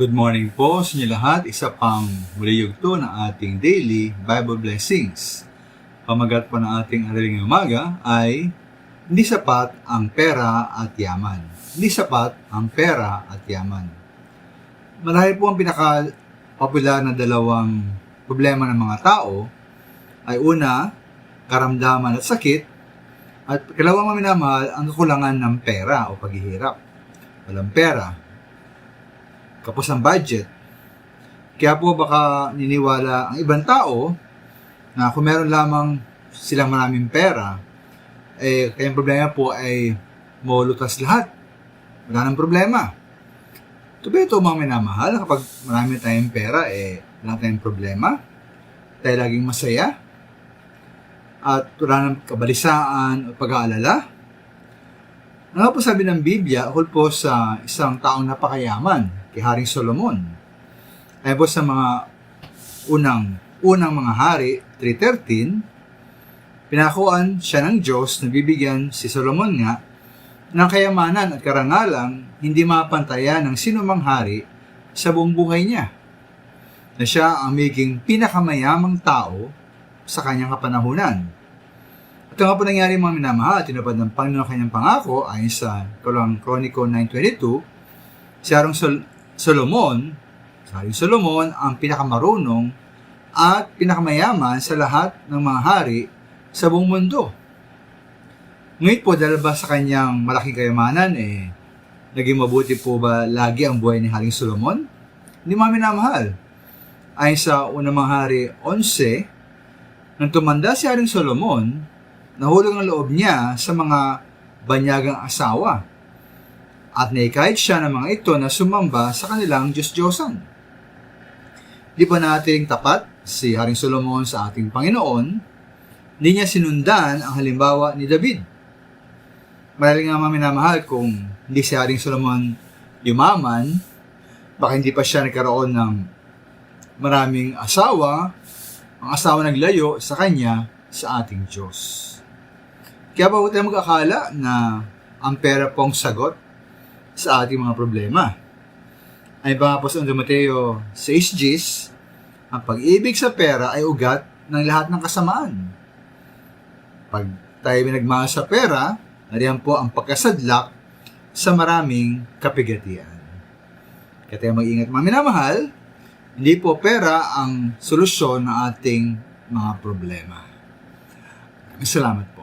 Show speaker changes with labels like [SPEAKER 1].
[SPEAKER 1] Good morning po sa inyo lahat. Isa pang muli yugto ng ating daily Bible Blessings. Pamagat po ng ating araling umaga ay hindi sapat ang pera at yaman. Hindi sapat ang pera at yaman. Marahil po ang pinaka-popular na dalawang problema ng mga tao ay una, karamdaman at sakit, at kalawang minamahal ang kakulangan ng pera o paghihirap. Walang pera, kapos ang budget. Kaya po baka niniwala ang ibang tao na kung meron lamang silang maraming pera, kayang problema po ay maulutas lahat. Wala nang problema. Ito mga minamahal, kapag marami tayong pera, wala tayong problema. Tayo laging masaya. At wala nang kabalisaan o pag-aalala. Ano po sabi ng Biblia, ukol po sa isang taong napakayaman, kay Haring Solomon. Ayon po sa mga unang mga hari, 3:13, pinakuan siya ng Diyos na bibigyan si Solomon nga ng kayamanan at karangalang hindi mapantayan ng sinumang hari sa buong buhay niya. Na siya ang maging pinakamayamang tao sa kanyang kapanahunan. Ito nga po nangyari mga minamahal, tinupad ng Panginoon kanyang pangako ayon sa Chronicle 9:22, si Haring Solomon ang pinakamarunong at pinakamayaman sa lahat ng mga hari sa buong mundo. Ngayon po, dahil ba sa kanyang malaking kayamanan, naging mabuti po ba lagi ang buhay ni Haring Solomon? Hindi mga minamahal. Ayon sa unang mga hari 11, nang tumanda si Haring Solomon, nahulog ang loob niya sa mga banyagang asawa. At naikahit siya ng mga ito na sumamba sa kanilang Diyos-Diyosan. Di ba nating tapat si Haring Solomon sa ating Panginoon? Hindi niya sinundan ang halimbawa ni David. Marahil nga mga minamahal, kung hindi si Haring Solomon yumaman, baka hindi pa siya nagkaroon ng maraming asawa, ang asawa naglayo sa kanya sa ating Diyos. Kaya ba huwag tayo mag-akala na ang pera pong sagot sa ating mga problema? Ay ba po sa Mateo 6:10, ang pag-ibig sa pera ay ugat ng lahat ng kasamaan. Pag tayo nagmahal sa pera, nariyan po ang pagkasadlak sa maraming kapigatian. Kaya tayo mag-ingat mga minamahal, hindi po pera ang solusyon ng ating mga problema. Salamat po.